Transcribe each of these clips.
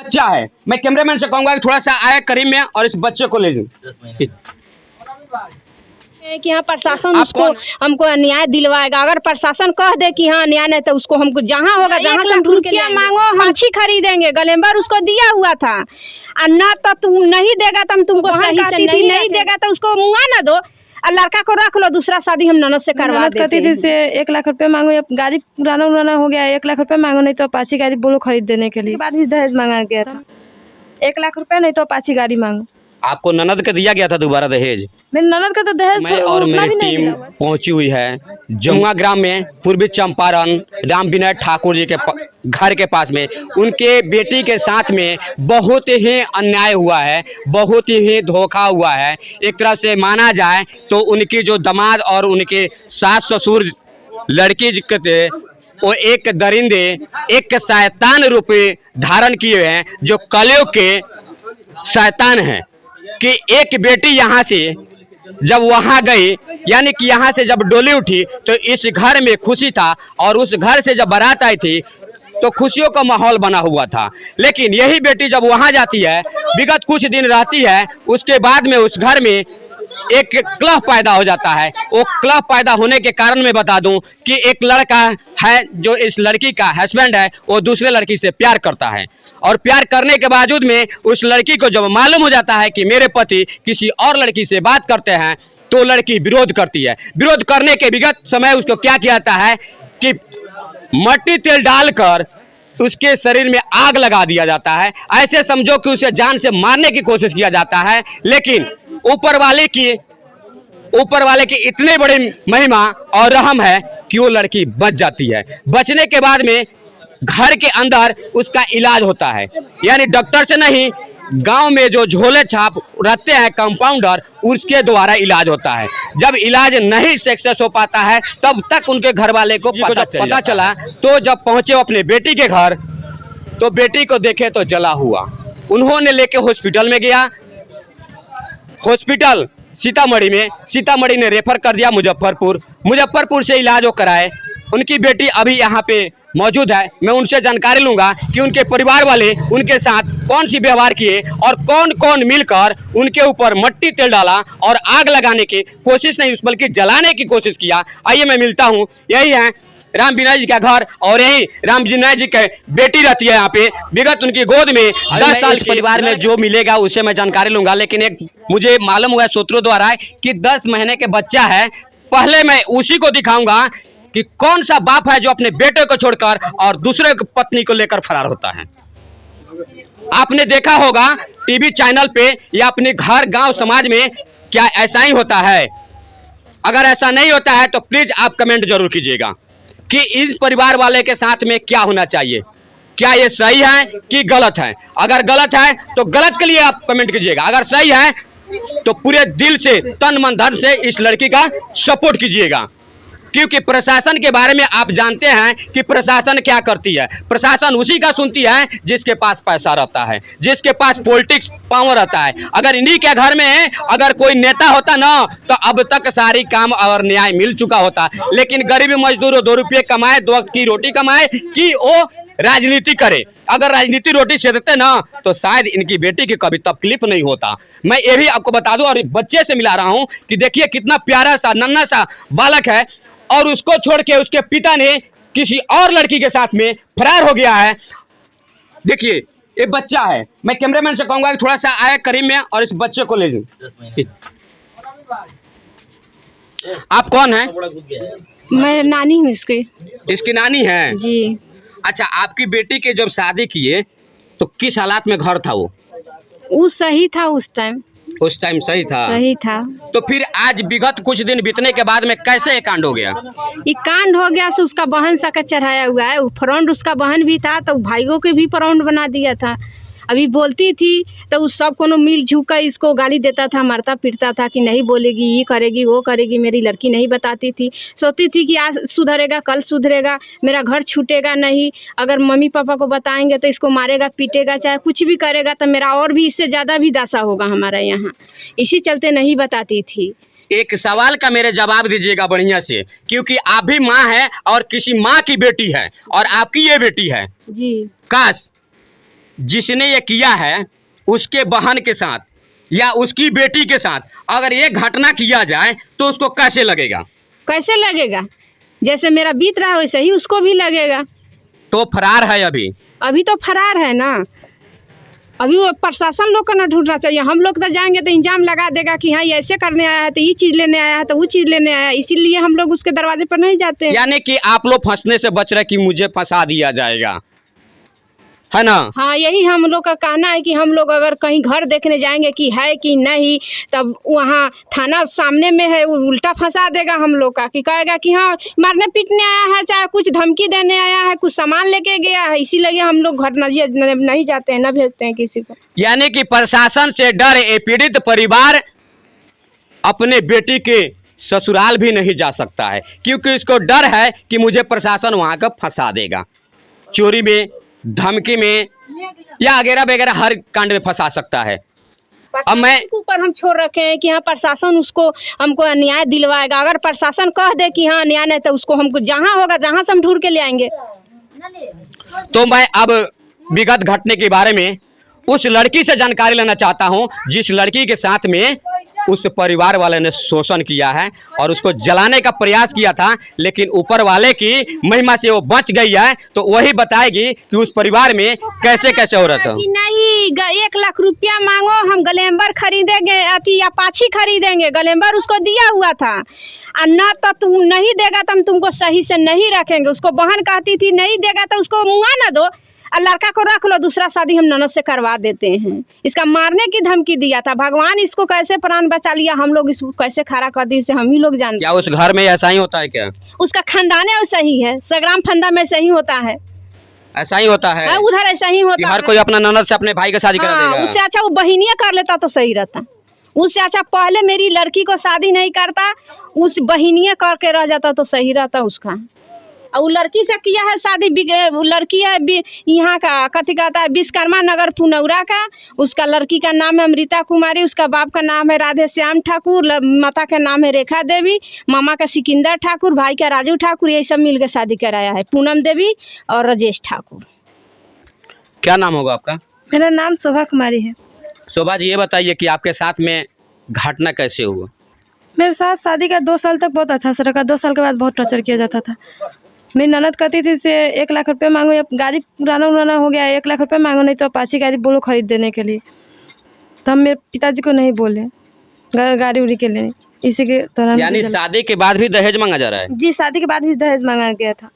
बच्चा है, मैं कैमरामैन से कहूंगा कि थोड़ा सा आए करीब में और इस बच्चे को ले जाऊं। कि हाँ प्रशासन उसको हमको न्याय दिलवाएगा। अगर प्रशासन कह दे कि हाँ न्याय नहीं, तो उसको हमको जहाँ होगा जहाँ से रुपया मांगो हम मच्छी खरीदेंगे। गलेम्बर उसको दिया हुआ था और ना तो तुम नहीं देगा तो हम तुमको सही से नहीं देगा तो उसको मुआ ना दो और लड़का को रख लो, दूसरा शादी हम ननद से करवा देते हैं। से 1 लाख रुपए मांगो, या गाड़ी पुराना हो गया 1 लाख रुपए मांगो, नहीं तो अपाची गाड़ी बोलो खरीद देने के लिए। बाद भी दहेज मांगा गया था 1 लाख रुपए, नहीं तो अपाची गाड़ी मांगो। आपको ननद का दिया गया था दोबारा दहेज? मेरे ननद का तो दहेज मैं और मेरी टीम पहुंची हुई है जमुआ ग्राम में, पूर्वी चंपारण राम विनय ठाकुर जी के घर के पास में। उनके बेटी के साथ में बहुत ही अन्याय हुआ है, बहुत ही धोखा हुआ है। एक तरह से माना जाए तो उनकी जो दामाद और उनके सास ससुर लड़की के वो एक दरिंदे, एक शैतान रूपी धारण किए हैं, जो कलयुग के शैतान हैं। कि एक बेटी यहाँ से जब वहाँ गई, यानी कि यहाँ से जब डोली उठी तो इस घर में खुशी था, और उस घर से जब बारात आई थी तो खुशियों का माहौल बना हुआ था। लेकिन यही बेटी जब वहाँ जाती है, विगत कुछ दिन रहती है, उसके बाद में उस घर में एक क्लह पैदा हो जाता है। वो क्लह पैदा होने के कारण मैं बता दूं कि एक लड़का है जो इस लड़की का हस्बैंड है, वो दूसरे लड़की से प्यार करता है, और प्यार करने के बावजूद में उस लड़की को जब मालूम हो जाता है कि मेरे पति किसी और लड़की से बात करते हैं, तो लड़की विरोध करती है। विरोध करने के विगत समय उसको क्या किया जाता है कि मट्टी तेल डालकर उसके शरीर में आग लगा दिया जाता है। ऐसे समझो कि उसे जान से मारने की कोशिश किया जाता है। लेकिन ऊपर वाले की इतनी बड़ी महिमा और रहम है कि वो लड़की बच जाती है। बचने के बाद में घर के अंदर उसका इलाज होता है, यानी डॉक्टर से नहीं, गांव में जो झोले छाप रहते हैं कंपाउंडर, उसके द्वारा इलाज होता है। जब इलाज नहीं सक्सेस हो पाता है, तब तक उनके घर वाले को पता चला, तो जब पहुंचे अपने बेटी के घर, तो बेटी को देखे तो जला हुआ। उन्होंने लेके हॉस्पिटल में गया, हॉस्पिटल सीतामढ़ी ने रेफर कर दिया मुजफ्फरपुर से इलाज वो कराए। उनकी बेटी अभी यहाँ पे मौजूद है। मैं उनसे जानकारी लूंगा कि उनके परिवार वाले उनके साथ कौन सी व्यवहार किए और कौन कौन मिलकर उनके ऊपर मट्टी तेल डाला और आग लगाने की कोशिश नहीं बल्कि जलाने की कोशिश किया। आइए मैं मिलता हूँ। यही है राम विनय जी का घर, और यही राम विनय जी के बेटी रहती है यहाँ पे। विगत उनकी गोद में 10 साल के परिवार में जो मिलेगा उससे मैं जानकारी लूंगा। लेकिन एक मुझे मालूम हुआ सूत्रों द्वारा कि 10 महीने के बच्चा है। पहले मैं उसी को दिखाऊंगा कि कौन सा बाप है जो अपने बेटे को छोड़कर और दूसरे पत्नी को लेकर फरार होता है। आपने देखा होगा टीवी चैनल पे या अपने घर गांव समाज में, क्या ऐसा ही होता है? अगर ऐसा नहीं होता है तो प्लीज आप कमेंट जरूर कीजिएगा कि इस परिवार वाले के साथ में क्या होना चाहिए, क्या ये सही है कि गलत है। अगर गलत है तो गलत के लिए आप कमेंट कीजिएगा, अगर सही है तो पूरे दिल से तन मन धन से इस लड़की का सपोर्ट कीजिएगा। क्योंकि प्रशासन के बारे में आप जानते हैं कि प्रशासन क्या करती है। प्रशासन उसी का सुनती है जिसके पास पैसा रहता है, जिसके पास पॉलिटिक्स पावर रहता है। अगर इन्हीं के घर में अगर कोई नेता होता ना, तो अब तक सारी काम और न्याय मिल चुका होता। लेकिन गरीब मजदूर 2 रुपये कमाए, 2 वक्त की रोटी कमाए कि वो राजनीति करे। अगर राजनीति रोटी सेकते ना, तो शायद इनकी बेटी की कभी तकलीफ नहीं होता। मैं ये भी आपको बता दूं, और बच्चे से मिला रहा हूं कि देखिए कितना प्यारा सा नन्हा सा बालक है, और उसको छोड़ के उसके पिता ने किसी और लड़की के साथ में फरार हो गया है। देखिए ये बच्चा है, मैं कैमरामैन से कहूंगा कि थोड़ा सा आए करीब में और इस बच्चे को ले जाऊं। आप कौन है? मैं नानी हूँ इसकी। इसकी नानी है जी। अच्छा, आपकी बेटी के जब शादी किए तो किस हालात में घर था? वो सही था उस टाइम सही था। तो फिर आज विगत कुछ दिन बीतने के बाद में कैसे ये कांड हो गया? ये कांड हो गया, तो उसका बहन सा का चढ़ाया हुआ है। फ्रेंड उसका बहन भी था, तो भाइयों के भी फ्रेंड बना दिया था। अभी बोलती थी तो उस सब को मिल झुक कर इसको गाली देता था, मारता पीटता था कि नहीं बोलेगी, ये करेगी वो करेगी। मेरी लड़की नहीं बताती थी, सोचती थी कि आज सुधरेगा कल सुधरेगा, मेरा घर छूटेगा नहीं। अगर मम्मी पापा को बताएंगे तो इसको मारेगा पीटेगा, चाहे कुछ भी करेगा तो मेरा और भी इससे ज़्यादा भी दासा होगा हमारा यहाँ। इसी चलते नहीं बताती थी। एक सवाल का मेरे जवाब दीजिएगा बढ़िया से, क्योंकि आप भी माँ है और किसी माँ की बेटी है, और आपकी ये बेटी है जी। काश जिसने ये किया है उसके बहन के साथ या उसकी बेटी के साथ अगर ये घटना किया जाए तो उसको कैसे लगेगा? कैसे लगेगा? जैसे मेरा बीत रहा है वैसे ही उसको भी लगेगा। तो फरार है अभी तो फरार है ना। अभी वो प्रशासन लोग को ना ढूंढना चाहिए। हम लोग तो जाएंगे तो इंजाम लगा देगा कि हाँ ये ऐसे करने आया है, तो ये चीज़ लेने आया है, तो वो चीज़ लेने आया है, इसीलिए हम लोग उसके दरवाजे पर नहीं जाते हैं। यानी कि आप लोग फंसने से बच रहे कि मुझे फंसा दिया जाएगा, है ना? हाँ, यही हम लोग का कहना है कि हम लोग अगर कहीं घर देखने जाएंगे कि है कि नहीं, तब वहाँ थाना सामने में है, वो उल्टा फंसा देगा हम लोग का, कि कहेगा कि हाँ मारने पीटने आया है, चाहे कुछ धमकी देने आया है, कुछ सामान लेके गया है, इसीलिए हम लोग घर नहीं जाते हैं, न भेजते हैं किसी को। यानी कि प्रशासन से डर ये पीड़ित परिवार अपने बेटी के ससुराल भी नहीं जा सकता है, क्योंकि इसको डर है कि मुझे प्रशासन वहाँ का फंसा देगा, चोरी में, धमकी में या वगैरह वगैरह हर कांड में फंसा सकता है। अब मैं ऊपर हम छोड़ रखे हैं कि हाँ प्रशासन उसको हमको न्याय दिलवाएगा। अगर प्रशासन कह दे कि हाँ न्याय नहीं, तो उसको हमको जहाँ होगा जहाँ से हम ढूंढ के ले आएंगे। तो मैं अब विगत घटने के बारे में उस लड़की से जानकारी लेना चाहता हूं जिस लड़की के साथ में उस परिवार वाले ने शोषण किया है और उसको जलाने का प्रयास किया था, लेकिन ऊपर वाले की महिमा से वो बच गई है। तो वही बताएगी कि उस परिवार में कैसे कैसे हो रहा था। नहीं 1 लाख रुपया मांगो, हम ग्लैमर खरीदेंगे, अथी अपाची खरीदेंगे। ग्लैमर उसको दिया हुआ था, और ना तो तुम नहीं देगा तो हम तुमको सही से नहीं रखेंगे। उसको बहन कहती थी नहीं देगा तो उसको मुँह ना दो, और लड़का को रख लो, दूसरा शादी हम ननद से करवा देते हैं। इसका मारने की धमकी दिया था। भगवान इसको कैसे प्राण बचा लिया, हम लोग इसको कैसे खड़ा कर दी, इसे हम ही लोग जानते। क्या उस घर में ऐसा ही होता है? क्या उसका खानदान ऐसा ही है, सग्राम फंदा में ऐसा ही होता है। ऐसा ही होता है उधर ऐसा ही होता है। हर कोई अपना ननद से अपने भाई का शादी करा देगा। उससे अच्छा वो बहिनिया कर लेता तो सही रहता। उससे अच्छा पहले मेरी लड़की को शादी नहीं करता, उस बहिनिया करके रह जाता तो सही रहता उसका। और वो लड़की से किया है शादी, लड़की है यहाँ का कथी कहता है विश्वकर्मा नगर पुनौरा का। उसका लड़की का नाम है अमृता कुमारी, उसका बाप का नाम है राधे श्याम ठाकुर, माता का नाम है रेखा देवी, मामा का सिकंदर ठाकुर, भाई का राजू ठाकुर, यही सब मिल के शादी कराया है। पूनम देवी और राजेश ठाकुर। क्या नाम होगा आपका? मेरा नाम शोभा कुमारी है। शोभा जी, ये बताइए कि आपके साथ में घटना कैसे हुआ? मेरे साथ शादी का 2 साल तक बहुत अच्छा से रखा। 2 साल के बाद बहुत टॉर्चर किया जाता था। मेरी ननद कहती थी से 1 लाख रुपये मांगो, या गाड़ी पुराना हो गया, 1 लाख रुपये मांगो, नहीं तो अपाची गाड़ी बोलो खरीद देने के लिए। तो हम मेरे पिताजी को नहीं बोले गाड़ी उड़ी के लिए। इसी के दौरान यानी शादी के बाद भी दहेज मांगा जा रहा है? जी, शादी के बाद भी दहेज मांगा गया था।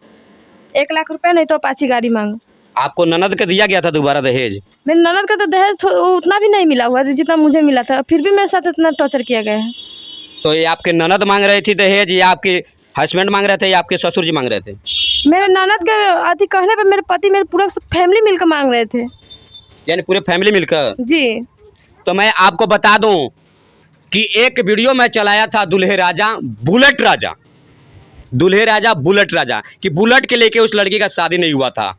1 लाख रुपये नहीं तो अपाची गाड़ी मांगो। आपको ननद का दिया गया था दोबारा दहेज? मेरी ननद का तो दहेज उतना भी नहीं मिला हुआ जितना मुझे मिला था, फिर भी मेरे साथ इतना टॉर्चर किया गया है। तो ये आपके ननद मांग रही थी दहेज, या आपके हस्बैंड मांग रहे थे, या आपके ससुर जी मांग रहे थे? मेरे ननद के अति कहने पे मेरे पति, मेरे पूरा फैमिली मिलकर मांग रहे थे। यानी पूरे फैमिली मिलकर? जी। तो मैं आपको बता दूं कि एक वीडियो मैं चलाया था दूल्हे राजा बुलेट राजा, दूल्हे राजा बुलेट राजा, कि बुलेट के लेके उस लड़की का शादी नहीं हुआ था।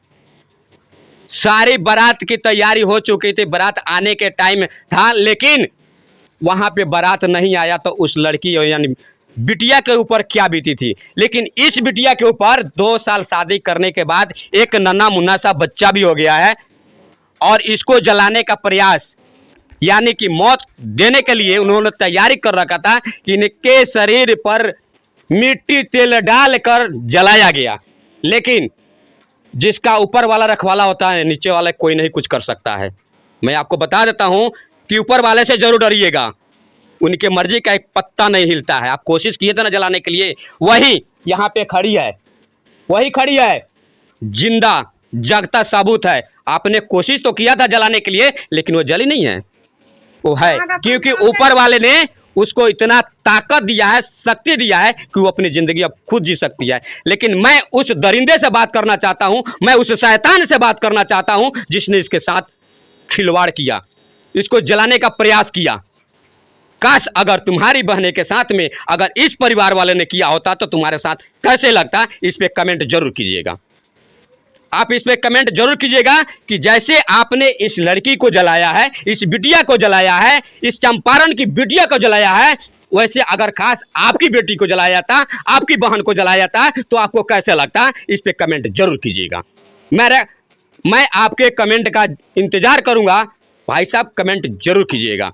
सारी बारात की तैयारी हो चुकी थी, बारात आने के टाइम था, लेकिन वहां पे बारात नहीं आया। तो उस लड़की यानी बिटिया के ऊपर क्या बीती थी। लेकिन इस बिटिया के ऊपर 2 साल शादी करने के बाद एक नन्हा मुन्ना सा बच्चा भी हो गया है, और इसको जलाने का प्रयास यानी कि मौत देने के लिए उन्होंने तैयारी कर रखा था कि इनके शरीर पर मिट्टी तेल डालकर जलाया गया। लेकिन जिसका ऊपर वाला रखवाला होता है, नीचे वाला कोई नहीं कुछ कर सकता है। मैं आपको बता देता हूं कि ऊपर वाले से जरूर डरिएगा, उनके मर्जी का एक पत्ता नहीं हिलता है। आप कोशिश किए थे ना जलाने के लिए, वही यहाँ पे खड़ी है, वही खड़ी है, जिंदा जगता सबूत है। आपने कोशिश तो किया था जलाने के लिए, लेकिन वो जली नहीं है, वो है क्योंकि ऊपर वाले ने उसको इतना ताकत दिया है, शक्ति दिया है कि वो अपनी जिंदगी अब खुद जी सकती है। लेकिन मैं उस दरिंदे से बात करना चाहता हूँ, मैं उस शैतान से बात करना चाहता हूँ जिसने इसके साथ खिलवाड़ किया, इसको जलाने का प्रयास किया। काश अगर तुम्हारी बहने के साथ में अगर इस परिवार वाले ने किया होता तो तुम्हारे साथ कैसे लगता, इस पे कमेंट जरूर कीजिएगा। आप इस पे कमेंट जरूर कीजिएगा कि जैसे आपने इस लड़की को जलाया है, इस बिटिया को जलाया है, इस चंपारण की बिटिया को जलाया है, वैसे अगर खास आपकी बेटी को जलाया जाता, आपकी बहन को जलाया जाता, तो आपको कैसे लगता, इस पे कमेंट जरूर कीजिएगा। मैं आपके कमेंट का इंतजार करूंगा। भाई साहब कमेंट जरूर कीजिएगा।